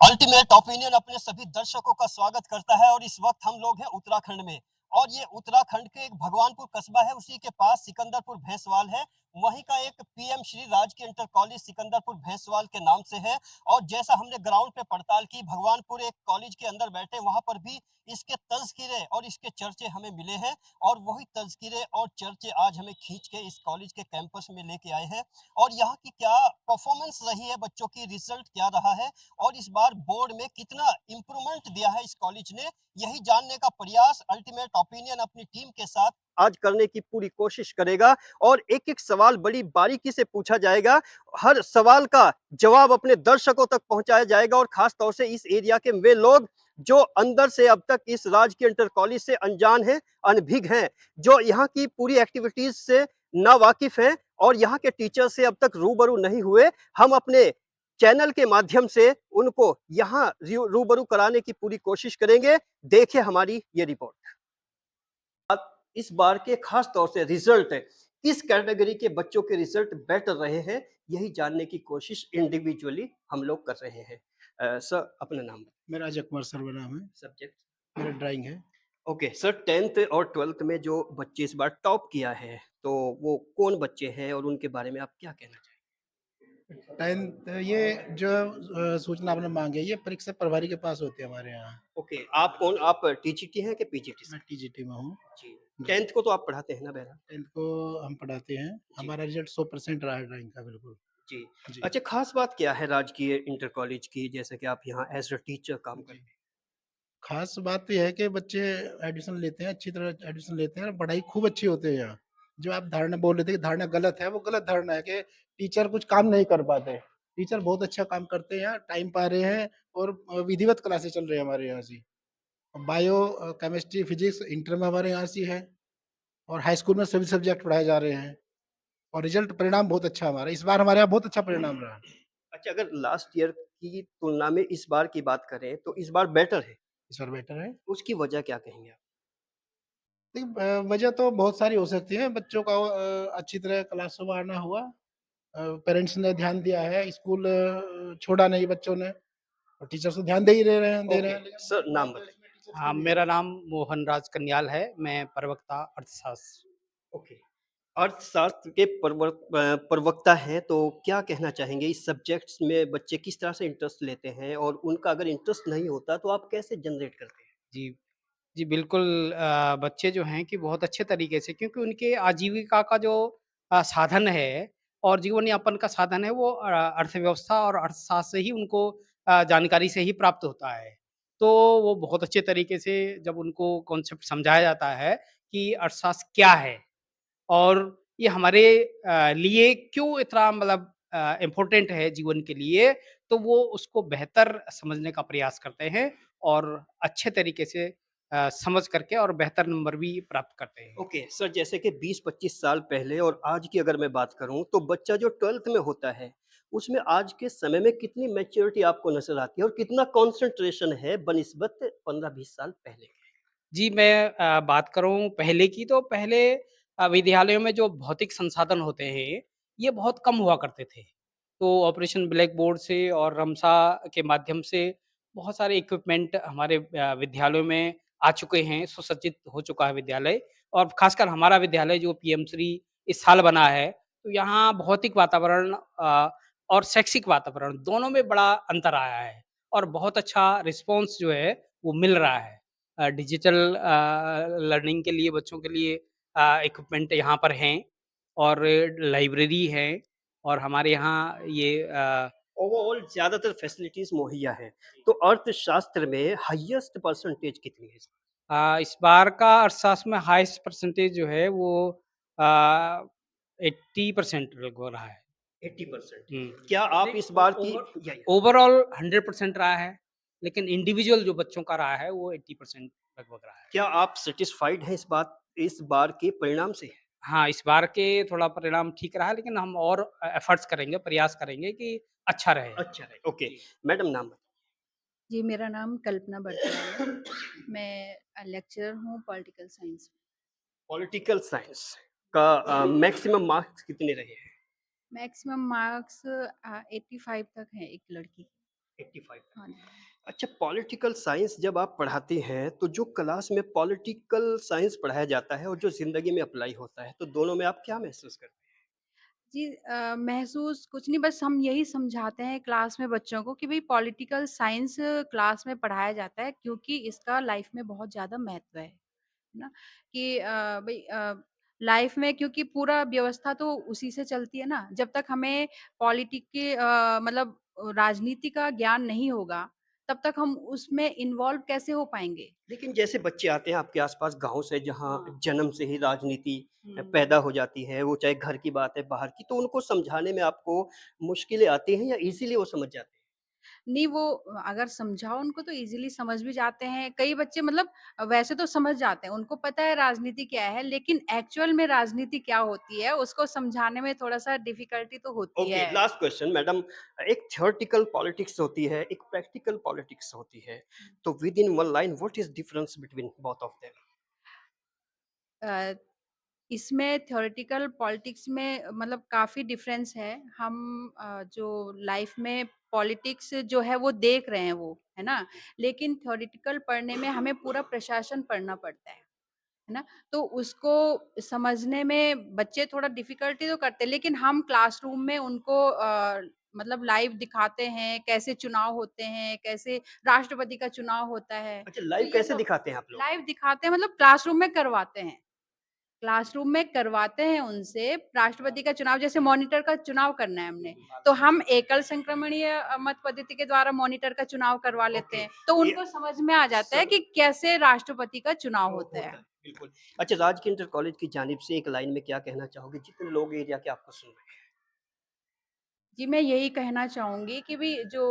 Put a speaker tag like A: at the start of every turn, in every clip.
A: Ultimate opinion अपने सभी दर्शकों का स्वागत करता है और इस वक्त हम लोग हैं उत्तराखंड में। और ये उत्तराखंड के एक भगवानपुर कस्बा है, उसी के पास सिकंदरपुर भैंसवाल है। वहीं का एक पीएम श्री राजकीय इंटर कॉलेज सिकंदरपुर भैंसवाल के नाम से है। और जैसा हमने ग्राउंड पे पड़ताल की, भगवानपुर एक कॉलेज के अंदर बैठे, वहां पर भी इसके तज़किरे और इसके चर्चे हमें मिले हैं। और वही तज़किरे और चर्चे आज हमें खींच के इस कॉलेज के कैंपस में लेके आए हैं। और यहाँ की क्या परफॉर्मेंस रही है, बच्चों की रिजल्ट क्या रहा है, और इस बार बोर्ड में कितना इम्प्रूवमेंट दिया है इस कॉलेज ने, यही जानने का प्रयास अल्टीमेट ओपिनियन अपनी टीम के साथ आज करने की पूरी कोशिश करेगा। और एक-एक सवाल बड़ी बारीकी से पूछा जाएगा। हर सवाल का जवाब अपने दर्शकों तक पहुंचाया जाएगा, और खास तौर से इस एरिया के वे लोग जो अंदर से अब तक इस राजकीय इंटर कॉलेज से अनजान हैं, अनभिज्ञ हैं, जो यहाँ की पूरी एक्टिविटीज से नावाकिफ हैं और यहाँ के टीचर से अब तक रूबरू नहीं हुए। हम अपने चैनल के माध्यम से उनको यहाँ रूबरू कराने की पूरी कोशिश करेंगे। देखिए हमारी ये रिपोर्ट। इस बार के खास तौर से रिजल्ट किस कैटेगरी के बच्चों के रिजल्ट बेटर रहे हैं, यही जानने की कोशिश इंडिविजुअली हम लोग कर रहे हैं। सर, अपना नाम?
B: मेरा अजय कुमार सर्वनाम है।
A: सब्जेक्ट?
B: मेरा ड्राइंग है।
A: ओके सर, 10th और 12th में जो बच्चे इस बार टॉप किया है, तो वो कौन बच्चे हैं और उनके बारे में आप क्या कहना चाहेंगे?
B: 10th ये जो सूचना आपने मांगी है, ये परीक्षा प्रभारी के पास होती है हमारे यहाँ।
A: ओके, आप टीजीटी हैं कि पीजीटी से?
B: मैं टीजीटी में हूँ।
A: जी।
B: जी।
A: 10th को तो आप पढ़ाते हैं ना बहरहाल?
B: 10th को हम पढ़ाते हैं।
A: जी।
B: हमारा रिजल्ट 100% रहा है ड्राइंग का, बिल्कुल।
A: जी।
B: जी।
A: अच्छा, ख़ास बात क्या है राजकीय इंटर कॉलेज की, जैसे कि आप यहाँ एज़ अ टीचर काम
B: जी।
A: करते हैं?
B: खास बात तो ये है कि बच्चे एडमिशन लेते हैं, अच्छी तरह एडमिशन लेते हैं और पढ़ाई खूब अच्छी होती है यहाँ। जो आप धारणा बोल रहे थे कि धारणा गलत है, वो गलत धारणा है कि टीचर कुछ काम नहीं कर पाते। टीचर बहुत अच्छा काम करते हैं यहाँ, टाइम पा रहे हैं और विधिवत क्लासेस चल रही है हमारे यहाँ से। बायो केमिस्ट्री, फिजिक्स इंटर में हमारे यहाँ से है और हाई स्कूल में सभी सब्जेक्ट पढ़ाए जा रहे हैं और रिजल्ट परिणाम बहुत अच्छा हमारा, इस बार हमारे यहाँ बहुत अच्छा परिणाम रहा।
A: अच्छा, अगर लास्ट ईयर की तुलना में इस बार की बात करें, तो इस बार बेटर है,
B: इस बार बेटर है।
A: उसकी वजह क्या कहेंगे आप?
B: देखिए वजह तो बहुत सारी हो सकती है, बच्चों का अच्छी तरह क्लासों में आना हुआ, पेरेंट्स ने ध्यान दिया है, स्कूल छोड़ा नहीं बच्चों ने और टीचर्स तो ध्यान दे रहे
A: ओके,
B: हैं, लेकिन
A: सर
B: वही
A: नाम
B: बात है
A: बताइए?
B: इसमें टीचर्स की
C: हाँ,
B: भी
C: मेरा
B: ज़रूरत है।
C: नाम मोहनराज कन्याल है, मैं प्रवक्ता अर्थशास्त्र।
A: ओके। अर्थशास्त्र के प्रवक्ता हैं, तो क्या कहना चाहेंगे इस सब्जेक्ट्स में बच्चे किस तरह से इंटरेस्ट लेते हैं, और उनका अगर इंटरेस्ट नहीं होता तो आप कैसे जनरेट करते हैं?
C: जी, जी बिल्कुल बच्चे जो हैं कि बहुत अच्छे तरीके से क्योंकि उनके आजीविका का जो साधन है और जीवन यापन का साधन है वो अर्थव्यवस्था और अर्थशास्त्र से ही उनको जानकारी से ही प्राप्त होता है। तो वो बहुत अच्छे तरीके से जब उनको कॉन्सेप्ट समझाया जाता है कि अर्थशास्त्र क्या है और ये हमारे लिए क्यों इतना मतलब इम्पोर्टेंट है जीवन के लिए, तो वो उसको बेहतर समझने का प्रयास करते हैं और अच्छे तरीके से समझ करके और बेहतर नंबर भी प्राप्त करते हैं।
A: ओके सर, जैसे कि 20-25 साल पहले और आज की अगर मैं बात करूं, तो बच्चा जो 12th में होता है, उसमें आज के समय में कितनी मैच्योरिटी आपको नजर आती है और कितना कंसंट्रेशन है बनिस्बत 15-20 साल पहले के?
C: जी, मैं बात करूँ पहले की तो पहले विद्यालयों में जो भौतिक संसाधन होते हैं, ये बहुत कम हुआ करते थे। तो ऑपरेशन ब्लैक बोर्ड से और रमसा के माध्यम से बहुत सारे इक्विपमेंट हमारे विद्यालयों में आ चुके हैं, सुसज्जित हो चुका है विद्यालय और ख़ासकर हमारा विद्यालय जो पीएम श्री इस साल बना है, तो यहाँ भौतिक वातावरण और शैक्षिक वातावरण दोनों में बड़ा अंतर आया है और बहुत अच्छा रिस्पॉन्स जो है, वो मिल रहा है। डिजिटल लर्निंग के लिए बच्चों के लिए इक्विपमेंट यहाँ पर हैं और लाइब्रेरी है और हमारे यहाँ ये
A: ओवरऑल ज्यादातर फैसिलिटीज मुहैया है। तो अर्थशास्त्र में हाईएस्ट परसेंटेज कितनी है?
C: इस बार का अर्थशास्त्र में हाईएस्ट परसेंटेज जो है वो अ, 80% लगभग रहा है।
A: 80%।
C: हुँ।
A: क्या आप
C: नहीं
A: इस बार की या
C: ओवरऑल 100% रहा है, लेकिन इंडिविजुअल जो बच्चों का रहा है वो 80% लगभग रहा है।
A: क्या आप सेटिस्फाइड हैं इस बार के परिणाम से?
C: हाँ, इस बार के थोड़ा परिणाम ठीक रहा लेकिन हम और एफर्ट्स करेंगे, प्रयास करेंगे कि अच्छा रहे।
A: अच्छा रहे, ओके।
C: जी।
A: मैडम नाम
D: जी, मेरा नाम कल्पना बरदयाल है। मैं लेक्चरर हूँ पॉलिटिकल साइंस में।
A: पॉलिटिकल साइंस का मैक्सिमम मार्क्स कितने रहे हैं?
D: मैक्सिमम मार्क्स 85 तक हैं एक लड़की के।
A: 85।
D: हाँ जी।
A: अच्छा, पॉलिटिकल साइंस जब आप पढ़ाती हैं, तो जो क्लास में पॉलिटिकल साइंस पढ़ाया जाता है और जो ज़िंदगी में अप्लाई होता है, तो दोनों में आप क्या महसूस करते हैं?
D: जी महसूस कुछ नहीं, बस हम यही समझाते हैं क्लास में बच्चों को कि भई पॉलिटिकल साइंस क्लास में पढ़ाया जाता है क्योंकि इसका लाइफ में बहुत ज़्यादा महत्व है ना? कि भई लाइफ में क्योंकि पूरा व्यवस्था तो उसी से चलती है ना, जब तक हमें पॉलिटिक के मतलब राजनीति का ज्ञान नहीं होगा, तब तक हम उसमें इन्वॉल्व कैसे हो पाएँगे?
A: लेकिन जैसे बच्चे आते हैं आपके आस-पास गाँव से, जहाँ
D: हाँ।
A: जन्म से ही राजनीति
D: हुँ।
A: पैदा हो जाती है, वो चाहे घर की बात है, बाहर की, तो उनको समझाने में आपको मुश्किलें आती हैं या ईज़िली वो समझ जाते हैं?
D: नहीं वो अगर समझाओ उनको तो ईज़िली समझ भी जाते हैं। कई बच्चे मतलब वैसे तो समझ जाते हैं, उनको पता है राजनीति क्या है, लेकिन एक्चुअल में राजनीति क्या होती है, उसको समझाने में थोड़ा-सा डिफ़िकल्टी तो होती
A: ओके,
D: है।
A: Last question madam. एक थ्योरेटिकल पॉलिटिक्स होती है, एक प्रैक्टिकल पॉलिटिक्स होती है। तो within one line what is difference between both of them?
D: Uh, इसमें थ्योरेटिकल पॉलिटिक्स में मतलब काफ़ी डिफ़रेंस है। हम जो लाइफ़ में पॉलिटिक्स जो है वो देख रहे हैं वो, है ना? लेकिन थ्योरेटिकल पढ़ने में हमें पूरा प्रशासन पढ़ना पड़ता है ना? तो उसको समझने में बच्चे थोड़ा डिफ़िकल्टी तो करते हैं, लेकिन हम क्लासरूम में उनको मतलब लाइव दिखाते हैं, कैसे चुनाव होते हैं, कैसे राष्ट्रपति का चुनाव होता है।
A: अच्छा,
D: तो
A: लाइव
D: ये
A: कैसे
D: सब
A: दिखाते हैं आप लोग?
D: लाइव दिखाते हैं मतलब क्लासरूम में करवाते हैं। क्लासरूम में करवाते हैं उनसे राष्ट्रपति का चुनाव जैसे मॉनिटर का चुनाव करना है हमने, तो हम एकल संक्रमणीय मत पद्धति के द्वारा मॉनिटर का चुनाव करवा लेते
A: ओके,
D: हैं। तो
A: ये
D: उनको समझ में आ जाता है
A: सब
D: कि कैसे राष्ट्रपति का चुनाव होता
A: होता
D: है।
A: है, बिल्कुल। अच्छा, राजकीय इंटर कॉलेज की जानिब से एक लाइन में क्या कहना चाहोगे जितने लोग एरिया के आपको सुन रहे हैं?
D: जी, मैं यही कहना चाहूँगी कि भई जो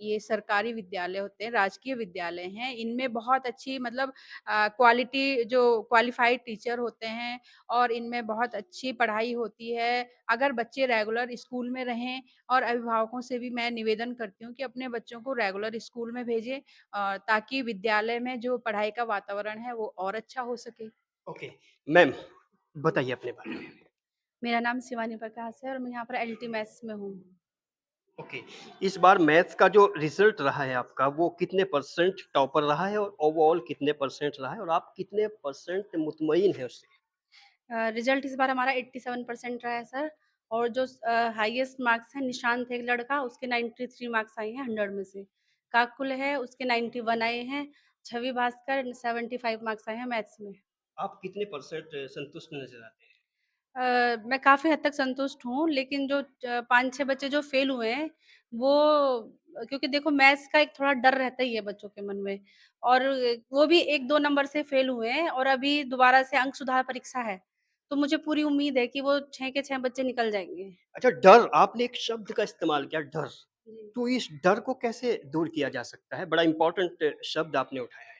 D: ये सरकारी विद्यालय होते हैं, राजकीय विद्यालय हैं, इनमें बहुत अच्छी मतलब क्वालिटी जो क्वालिफ़ाइड टीचर होते हैं और इनमें बहुत अच्छी पढ़ाई होती है। अगर बच्चे रेगुलर स्कूल में रहें और अभिभावकों से भी मैं निवेदन करती हूँ कि अपने बच्चों को रेगुलर स्कूल में भेजें ताकि विद्यालय में जो पढ़ाई का वातावरण है, वो और अच्छा हो सके।
A: ओके, मैम बताइए अपने बारे में।
E: मेरा नाम शिवानी प्रकाश है और मैं यहाँ पर एलटी मैथ्स में हूँ।
A: ओके, इस बार मैथ्स का जो रिज़ल्ट रहा है आपका, वो कितने परसेंट टॉपर रहा है और ओवरऑल कितने परसेंट रहा है और आप कितने परसेंट मुतमईन हैं उससे?
E: रिज़ल्ट इस बार हमारा 87% रहा है सर और जो हाईएस्ट मार्क्स हैं निशांत है एक लड़का उसके 93 मार्क्स आए हैं 100 में से। काकुल है उसके 91 आए हैं, छवि भास्कर 75 मार्क्स आए हैं मैथ्स में।
A: आप कितने परसेंट संतुष्ट नज़र आते हैं?
E: मैं काफ़ी हद तक संतुष्ट हूँ, लेकिन जो 5-6 बच्चे जो फ़ेल हुए हैं, वो क्योंकि देखो मैथ्स का एक थोड़ा डर रहता ही है बच्चों के मन में और वो भी 1-2 नंबर से फ़ेल हुए हैं और अभी दोबारा से अंक सुधार परीक्षा है। तो मुझे पूरी उम्मीद है कि वो 6 के 6 बच्चे निकल जाएँगे।
A: अच्छा, डर, आपने एक शब्द का इस्तेमाल किया, डर।
E: जी।
A: तो इस डर को कैसे दूर किया जा सकता है? बड़ा इम्पोर्टेंट शब्द आपने उठाया है।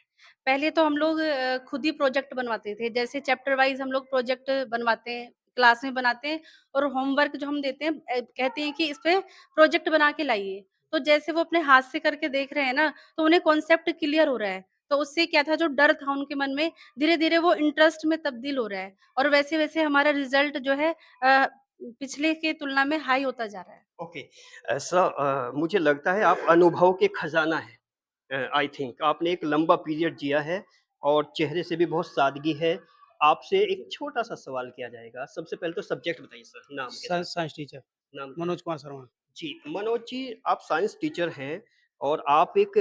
E: पहले तो हम लोग खुद ही प्रोजेक्ट बनवाते थे। जैसे चैप्टर वाइज़ हम लोग प्रोजेक्ट बनवाते हैं, क्लास में बनाते हैं और होमवर्क जो हम देते हैं कहते हैं कि इस पे प्रोजेक्ट बना के लाइए। तो जैसे वो अपने हाथ से करके देख रहे हैं ना, तो उन्हें कॉन्सेप्ट क्लियर हो रहा है। तो उससे क्या था जो डर था उनके मन में, धीरे-धीरे वो इंटरेस्ट में तब्दील हो रहा है और वैसे-वैसे हमारा रिज़ल्ट जो है पिछले की तुलना में हाई होता जा रहा है।
A: ओके, ऐसा मुझे लगता है आप अनुभव के खजाना हैं। आई थिंक आपने एक लंबा पीरियड जिया है और चेहरे से भी बहुत सादगी है। आपसे एक छोटा-सा सवाल किया जाएगा। सबसे पहले तो सब्जेक्ट बताइए सर, नाम के साथ।
C: साइंस टीचर
A: नाम क्या है?
C: मनोज कुमार शर्मा।
A: जी, मनोज जी, आप साइंस टीचर हैं और आप एक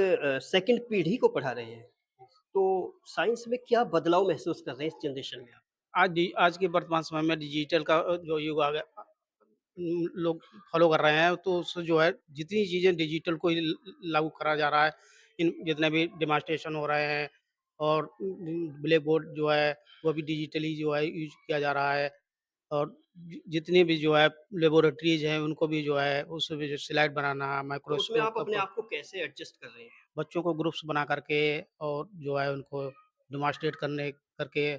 A: सेकंड पीढ़ी को पढ़ा रहे हैं। तो साइंस में क्या बदलाव महसूस कर रहे हैं इस जनरेशन में आप?
C: आज के वर्तमान समय में डिजिटल का जो युग आ गया लोग फॉलो कर रहे हैं, तो उससे जो है जितनी चीज़ें डिजिटल को ही लागू करा जा रहा है, इन जितने भी डेमॉन्स्ट्रेशन हो रहे हैं और ब्लैक बोर्ड जो है, वो भी डिजिटली जो है यूज़ किया जा रहा है और जितनी भी जो है लेबोरेटरीज़ हैं, उनको भी जो है उसमें भी जो स्लाइड बनाना,
A: तो उसमें
C: माइक्रोस्कोप
A: आप
C: का
A: अपने आप को कैसे एडजस्ट कर रहे हैं?
C: बच्चों को ग्रुप्स बना करके और जो है उनको डेमॉन्स्ट्रेट करने करके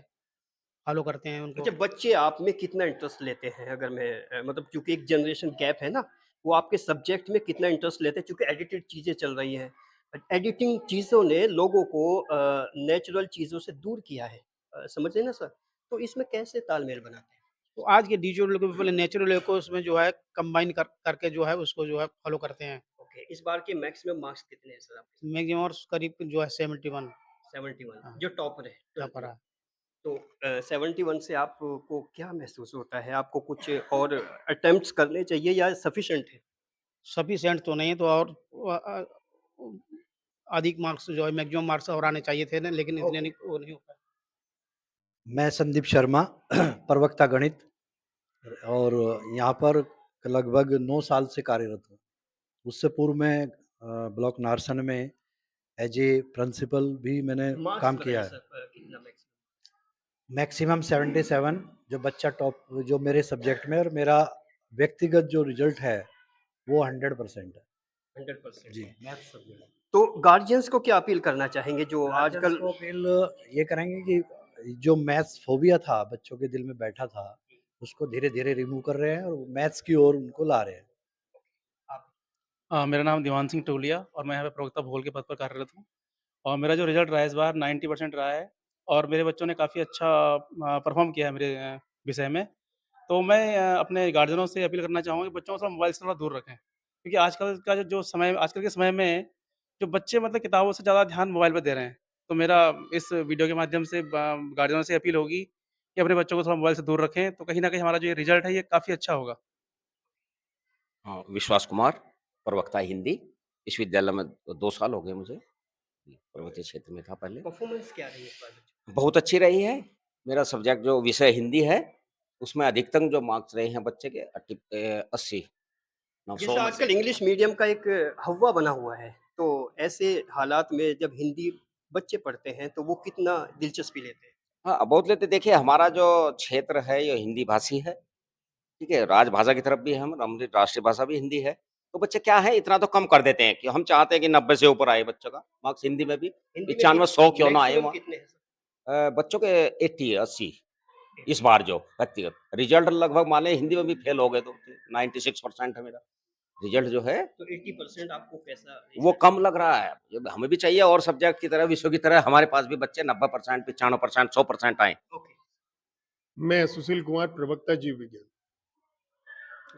C: फॉलो करते हैं उनको।
A: अच्छा, बच्चे आप में कितना इंटरेस्ट लेते हैं? अगर मैं मतलब चूँकि एक जनरेशन गैप है ना, वो आपके सब्जेक्ट में कितना इंटरेस्ट लेते हैं? चूँकि एडिटेड चीज़ें चल रही हैं। एडिटिंग चीज़ों ने लोगों को नेचुरल चीज़ों से दूर किया है। समझ रहे हैं ना सर? तो इसमें कैसे तालमेल बनाते हैं?
C: तो आज के डिजिटल युग में पहले नेचुरल को उसमें जो है कंबाइन करके जो है उसको जो है फॉलो करते हैं।
A: ओके, इस बार के मैक्सिमम मार्क्स कितने हैं सर आपके?
C: मैक्सिमम और करीब जो है 71
A: 71
C: हाँ,
A: जो टॉपर है 12th
C: टॉपर
A: में।
C: रहा।
A: तो 71 से आपको क्या महसूस होता है? आपको कुछ और अटेम्प्ट्स करने चाहिए या सफिशिएंट है?
C: सफिशिएंट तो नहीं है तो और अधिक मार्क्स जो है मैक्सिमम मार्क्स और आने चाहिए थे ना लेकिन इतने
A: ओके।
C: नहीं वो नहीं हो पाए।
F: मैं संदीप शर्मा प्रवक्ता गणित और यहाँ पर लगभग 9 साल से कार्यरत हूँ। उससे पूर्व मैं ब्लॉक नारसन में एज ए प्रिंसिपल भी मैंने
A: मार्क्स
F: काम
A: बताइए
F: किया है।
A: सर कितना मैक्सिमम?
F: मैक्सिमम 77 जो बच्चा टॉप जो मेरे सब्जेक्ट में और मेरा व्यक्तिगत जो रिजल्ट है वो 100% है।
A: 100%
F: जी, मैथ्स सब्जेक्ट।
A: तो गार्जियंस को क्या अपील करना चाहेंगे जो
F: गार्जियंस
A: आजकल
F: को अपील ये करेंगे कि जो मैथ्स फोबिया था बच्चों के दिल में बैठा था, उसको धीरे-धीरे रिमूव कर रहे हैं और मैथ्स की ओर उनको ला रहे हैं।
A: आप
G: मेरा नाम दीवान सिंह टोलिया और मैं यहाँ पे प्रवक्ता भूगोल के पद पर कार्यरत हूँ और मेरा जो रिज़ल्ट रहा है इस बार 90% रहा है और मेरे बच्चों ने काफ़ी अच्छा परफ़ॉर्म किया है मेरे विषय में। तो मैं अपने गार्जियनों से अपील करना चाहूँगा कि बच्चों को थोड़ा मोबाइल से थोड़ा दूर रखें। क्योंकि आजकल का जो समय आजकल के समय में जो बच्चे मतलब किताबों से ज़्यादा ध्यान मोबाइल पे दे रहे हैं। तो मेरा इस वीडियो के माध्यम से गार्जियनों से अपील होगी कि अपने बच्चों को थोड़ा मोबाइल से दूर रखें, तो कहीं न कहीं हमारा जो ये रिज़ल्ट है ये काफ़ी अच्छा होगा।
H: हाँ, विश्वास कुमार, प्रवक्ता हिंदी। इस विद्यालय में 2 साल हो गए मुझे। पर्वतीय क्षेत्र में था पहले।
A: परफॉर्मेंस क्या रही है इस बार बच्चों की?
H: बहुत अच्छी रही है। मेरा सब्जेक्ट जो विषय हिंदी है, उसमें अधिकतम जो मार्क्स रहे हैं बच्चे के 80 900
A: जैसे
H: में
A: आजकल
H: से।
A: इंग्लिश मीडियम का एक हव्वा बना हुआ है, तो ऐसे हालात में जब हिंदी बच्चे पढ़ते हैं, तो वो कितना दिलचस्पी लेते हैं?
H: हाँ, बहुत लेते देखिए हमारा जो क्षेत्र है ये हिंदी भाषी है, ठीक है? राजभाषा की तरफ भी है हम, हमारी राष्ट्रीय भाषा भी हिंदी है। तो बच्चे क्या है इतना तो कम कर देते हैं कि हम चाहते हैं कि 90 से ऊपर आए बच्चों का मार्क्स हिंदी में भी,
A: हिंदी में
H: 95-100 क्यों ना आए
A: मैक्सिमम
H: वहाँ।
A: कितने हैं सर?
H: बच्चों के 80 इस बार जो व्यक्तिगत रिजल्ट लगभग मान लें हिंदी में भी फेल हो गए तो 96% है मेरा रिजल्ट जो है।
A: तो 80% आपको कैसा
H: वो कम लग रहा है। ये हमें भी चाहिए और सब्जेक्ट की तरह विषयों की तरह हमारे पास भी बच्चे 90% 95% 100% आए।
A: ओके,
I: मैं सुशील कुमार प्रवक्ता जीव विज्ञान।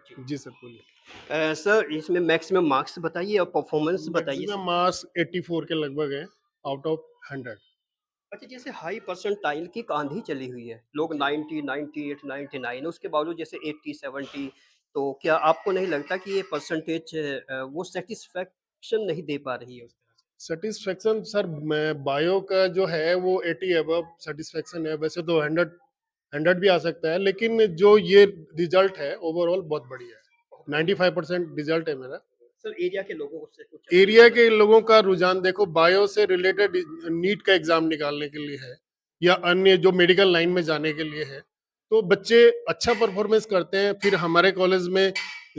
A: जी।
I: जी सर बोलिए।
A: सर इसमें मैक्सिमम मार्क्स बताइए और परफॉर्मेंस बताइए
I: मैक्सिमम
A: सर।
I: मार्क्स 84 के लगभग है आउट ऑफ 100।
A: अच्छा, जैसे हाई परसेंटाइल की एक आंधी चली हुई है, लोग 90, 98, 99 उसके बावजूद जैसे 80, 70, तो क्या आपको नहीं लगता कि ये परसेंटेज वो सैटिस्फैक्शन नहीं दे पा रही है उस तरह से?
I: सेटिस्फेक्शन सर मैं बायो का जो है वो 80 अबव सेटिस्फेक्शन है, वैसे तो 100 भी आ सकता है, लेकिन जो ये रिजल्ट है ओवरऑल बहुत बढ़िया है। 95% रिजल्ट है मेरा।
A: सर एरिया के लोगों से कुछ अपील
I: एरिया
A: करना
I: के
A: चाहें?
I: लोगों का रुझान देखो बायो से रिलेटेड नीट का एग्जाम निकालने के लिए है या अन्य जो मेडिकल लाइन में जाने के लिए है, तो बच्चे अच्छा परफॉर्मेंस करते हैं। फिर हमारे कॉलेज में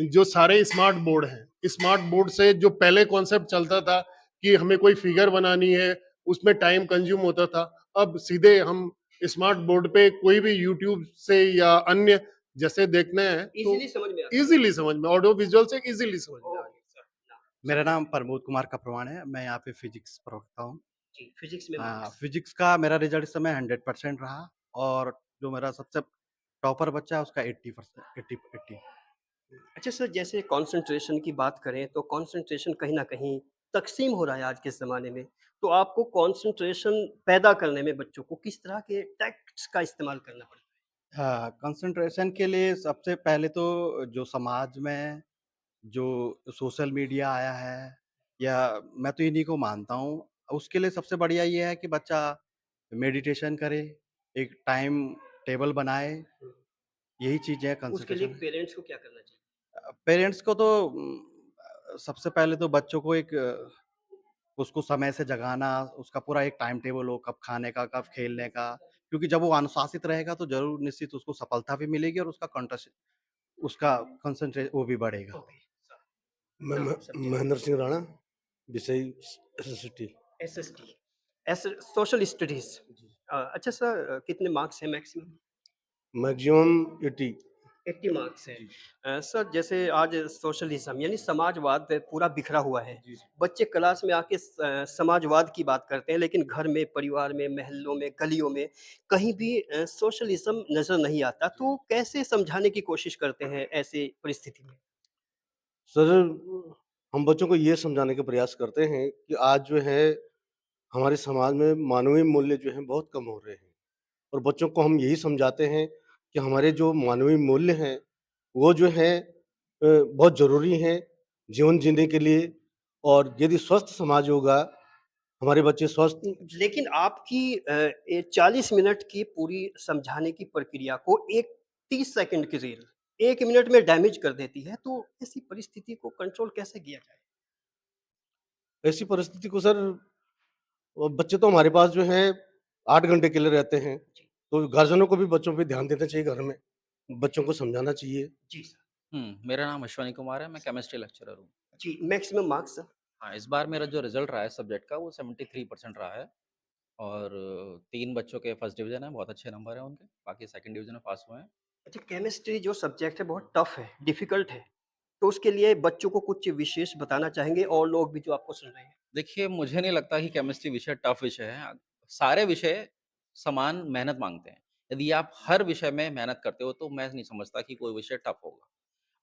I: जो सारे स्मार्ट बोर्ड हैं, स्मार्ट बोर्ड से जो पहले कॉन्सेप्ट चलता था कि हमें कोई फिगर बनानी है उसमें टाइम कंज्यूम होता था, अब सीधे हम स्मार्ट बोर्ड पे कोई भी यूट्यूब से या अन्य जैसे देखना है तो
A: इजीली समझ में आता है।
I: इजीली समझ में, ऑडियो विजुअल से इजीली समझ में आ
A: ओके सर, ना
F: मेरा नाम प्रमोद कुमार कप्रवाण है, मैं यहाँ पे फिजिक्स प्रवक्ता हूँ।
A: जी, फिजिक्स में मार्क्स।
F: फिजिक्स का मेरा रिजल्ट इस समय 100% रहा और जो मेरा सबसे टॉपर बच्चा है उसका 80%, 80।
A: अच्छा सर, जैसे कंसंट्रेशन की बात करें तो कंसंट्रेशन कहीं न कहीं तक़सीम हो रहा है आज के ज़माने में। तो आपको कंसंट्रेशन पैदा करने में बच्चों को किस तरह के टैक्ट्स का इस्तेमाल करना पड़ता है?
F: हाँ, कंसंट्रेशन के लिए सबसे पहले तो जो समाज में जो सोशल मीडिया आया है या मैं तो इन्हीं को मानता हूँ, उसके लिए सबसे बढ़िया ये है कि बच्चा मेडिटेशन करे, एक टाइम टेबल बनाए,
A: हुँ।
F: यही चीज़ें हैं
A: उसके लिए
F: कंसंट्रेशन।
A: पेरेंट्स को क्या करना चाहिए?
F: पेरेंट्स को तो सबसे पहले तो बच्चों को एक उसको समय से जगाना, उसका पूरा एक टाइम टेबल हो, कब खाने का, कब खेलने का, क्योंकि जब वो अनुशासित रहेगा तो ज़रूर निश्चित उसको सफलता भी मिलेगी और उसका कंसंट्रे वो भी बढ़ेगा।
A: ओके सर,
J: मैं
A: नाम सब्जेक्ट?
J: महेंद्र सिंह राणा, विषय SST.
A: SST, S social studies. अच्छा सर, कितने मार्क्स हैं मैक्सिमम?
J: मैक्सिमम 80।
A: 80 मार्क्स हैं।
J: जी।
A: सर जैसे आज सोशलिज़्म यानी समाजवाद पूरा बिखरा हुआ है।
J: जी।
A: बच्चे क्लास में आके समाजवाद की बात करते हैं, लेकिन घर में, परिवार में, मोहल्लों में, गलियों में कहीं भी सोशलिज़्म नज़र नहीं आता। तो कैसे समझाने की कोशिश करते हैं ऐसी परिस्थिति में?
J: सर हम बच्चों को ये समझाने का प्रयास करते हैं कि आज जो है हमारे समाज में मानवीय मूल्य जो हैं बहुत कम हो रहे हैं और बच्चों को हम यही समझाते हैं कि हमारे जो मानवीय मूल्य हैं वो जो हैं बहुत ज़रूरी हैं जीवन जीने के लिए और यदि स्वस्थ समाज होगा, हमारे बच्चे स्वस्थ
A: लेकिन आपकी 40 मिनट की पूरी समझाने की प्रक्रिया को एक 30 सेकंड की रील 1 मिनट में डैमेज कर देती है, तो ऐसी परिस्थिति को कंट्रोल कैसे किया जाए?
J: ऐसी परिस्थिति को सर बच्चे तो हमारे पास जो हैं 8 घंटे के लिए रहते हैं, तो गार्जियनों को भी बच्चों पे ध्यान देना चाहिए घर में, बच्चों को समझाना चाहिए।
A: जी सर।
K: मेरा नाम अश्वनी कुमार है, मैं केमिस्ट्री लेक्चरर हूँ।
A: जी, मैक्सिमम मार्क्स सर?
K: हाँ, इस बार मेरा जो रिज़ल्ट रहा है सब्जेक्ट का वो 73% रहा है और 3 बच्चों के फर्स्ट डिवीज़न है, बहुत अच्छे नंबर हैं उनके, बाकी सेकंड डिवीज़न में पास हुए हैं।
A: अच्छा, केमिस्ट्री जो सब्जेक्ट है बहुत टफ है, डिफिकल्ट है, तो उसके लिए बच्चों को कुछ विशेष बताना चाहेंगे और लोग भी जो आपको सुन रहे हैं?
K: देखिए, मुझे नहीं लगता कि केमिस्ट्री विषय टफ विषय है, सारे विषय समान मेहनत माँगते हैं। यदि आप हर विषय में मेहनत करते हो तो मैं नहीं समझता कि कोई विषय टफ होगा।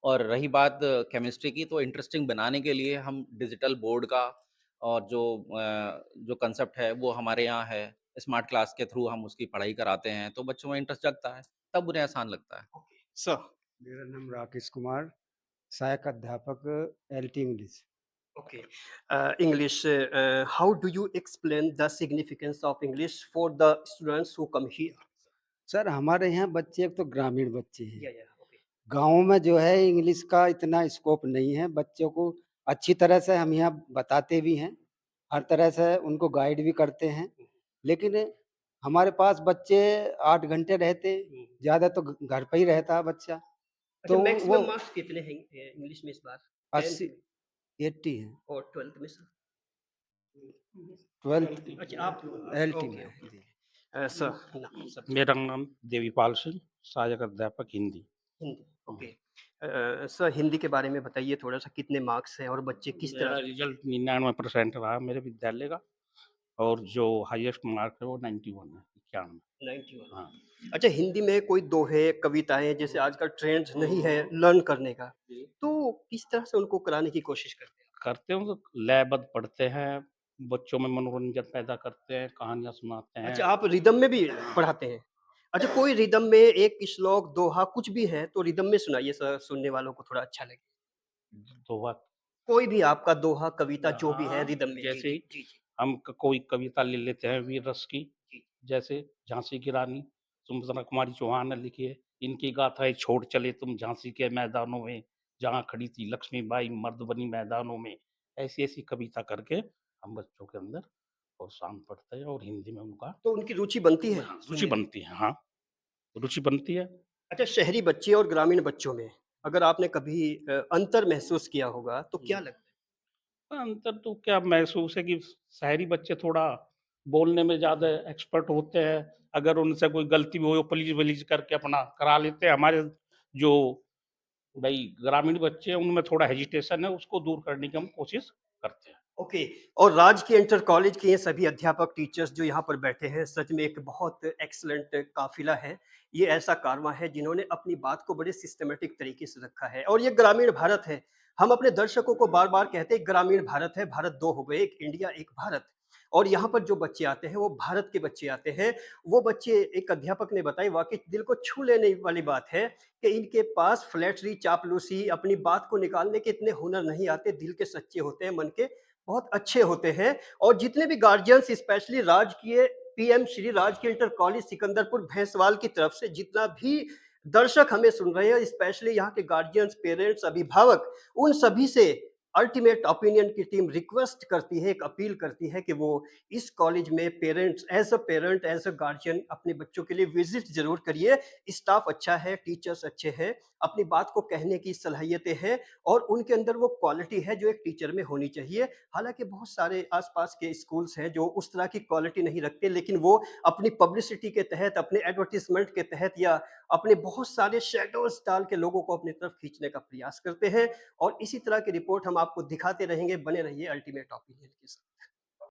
K: और रही बात केमिस्ट्री की तो इंटरेस्टिंग बनाने के लिए हम डिजिटल बोर्ड का और जो कांसेप्ट है वो हमारे यहाँ है। स्मार्ट क्लास के थ्रू हम उसकी पढ़ाई कराते हैं, तो बच्चों में इंटरेस्ट जगता है, तब उन्हें आसान लगता है।
A: सर।
L: मेरा नाम राकेश कुमार, सहायक अध्यापक LT English.
A: Okay. English. How do you explain the significance of English for the students who come here?
L: Sir हमारे यहाँ बच्चे एक तो ग्रामीण बच्चे हैं,
A: Yeah, yeah. Okay.
L: गाँव में जो है इंग्लिश का इतना स्कोप नहीं है, बच्चों को अच्छी तरह से हम यहाँ बताते भी हैं, हर तरह से उनको गाइड भी करते हैं, लेकिन हमारे पास बच्चे 8 घंटे रहते, ज़्यादा तो घर पे ही रहता है बच्चा,
A: अच्छा,
L: तो वो
A: मैक्सिमम मार्क्स कितने हैं इंग्लिश में इस बार?
L: 80 80 हैं,
A: और 12th में सर?
L: 12th
A: अच्छा, आप
L: एलटी
A: ओके,
L: में।
A: ओके।
L: जी।
A: सर, नाम सर?
G: मेरा नाम देवीपाल सिंह, सहायक अध्यापक हिंदी।
A: हिंदी, ओके। सर हिंदी के बारे में बताइए थोड़ा-सा कितने मार्क्स हैं और बच्चे किस
G: मेरा
A: तरह
G: रिजल्ट 99% रहा मेरे विद्यालय का और जो हाईएस्ट मार्क है वो 91 है, 91।
A: 91?
G: हाँ।
A: अच्छा, हिंदी में कोई दोहे, कविताएँ जैसे आजकल ट्रेंड नहीं है लर्न करने का, तो किस तरह से उनको कराने की कोशिश करते हैं?
G: करते हैं तो लयबद्ध पढ़ते हैं, बच्चों में मनोरंजन पैदा करते हैं, कहानियाँ सुनाते हैं।
A: अच्छा, आप रिदम में भी पढ़ाते हैं? अच्छा, कोई रिदम में एक श्लोक, दोहा कुछ भी है तो रिदम में सुनाइए सर, सुनने वालों को थोड़ा अच्छा लगे।
G: दोहा
A: कोई भी आपका दोहा, कविता जो भी है
G: हाँ,
A: रिदम में। जी,
G: जैसे
A: जी, जी, जी।
G: हम कोई कविता ले लेते हैं वीर रस की,
A: जी।
G: जैसे झांसी की रानी सुमित्रा कुमारी चौहान ने लिखी है, इनकी गाथाएं छोड़ चले तुम झांसी के मैदानों में, जहाँ खड़ी थी लक्ष्मीबाई मर्द बनी मैदानों में। ऐसी ऐसी कविता करके हम बच्चों के अंदर प्रोत्साहन पढ़ते हैं और हिंदी में उनका
A: तो उनकी रुचि बनती है
G: रुचि
A: सुनने में?
G: बनती है। हाँ, रुचि बनती है।
A: अच्छा, शहरी बच्चे और ग्रामीण बच्चों में अगर आपने कभी अंतर महसूस किया होगा तो क्या लगता है?
G: अंतर तो क्या महसूस है कि शहरी बच्चे थोड़ा बोलने में ज़्यादा एक्सपर्ट होते हैं। अगर उनसे कोई गलती भी हो, पलीज-वलीज करके अपना करा लेते हैं। हमारे जो भई ग्रामीण बच्चे हैं, उनमें थोड़ा हेजिटेशन है, उसको दूर करने की हम कोशिश करते हैं।
A: ओके। और राजकीय इंटर कॉलेज के ये सभी अध्यापक टीचर्स जो यहाँ पर बैठे हैं सच में एक बहुत एक्सीलेंट काफिला है। ये ऐसा कारवां है जिन्होंने अपनी बात को बड़े सिस्टमैटिक तरीके से रखा है और ये ग्रामीण भारत है। हम अपने दर्शकों को बार-बार कहते हैं ग्रामीण भारत है, भारत 2 हो गए, एक इंडिया, एक भारत। और यहाँ पर जो बच्चे आते हैं वो भारत के बच्चे आते हैं। वो बच्चे एक अध्यापक ने बताई वाक़ई दिल को छू लेने वाली बात है कि इनके पास फ्लैटरी, चापलूसी, अपनी बात को निकालने के इतने हुनर नहीं आते, दिल के सच्चे होते हैं, मन के बहुत अच्छे होते हैं। और जितने भी गार्जियंस स्पेशली राजकीय पीएम श्री राजकीय इंटर कॉलेज सिकंदरपुर भैंसवाल की तरफ से जितना भी दर्शक हमें सुन रहे हैं, स्पेशली यहाँ के गार्जियंस, पेरेंट्स, अभिभावक, उन सभी से अल्टीमेट ओपिनियन की टीम रिक्वेस्ट करती है, एक अपील करती है कि वो इस कॉलेज में parents as a parent, as a guardian अपने बच्चों के लिए विज़िट ज़रूर करिए। स्टाफ अच्छा है, टीचर्स अच्छे हैं, अपनी बात को कहने की सलाहियतें हैं और उनके अंदर वो क्वालिटी है जो एक टीचर में होनी चाहिए। हालाँकि बहुत सारे आस-पास के स्कूल्स हैं जो उस तरह की क्वालिटी नहीं रखते, लेकिन वो अपनी पब्लिसिटी के तहत, अपने एडवर्टाइज़मेंट के तहत या अपने बहुत सारे शैडोज़ डाल के लोगों को अपनी तरफ खींचने का प्रयास करते हैं और इसी तरह की रिपोर्ट हम आपको दिखाते रहेंगे। बने रहिए अल्टीमेट ओपिनियन के साथ।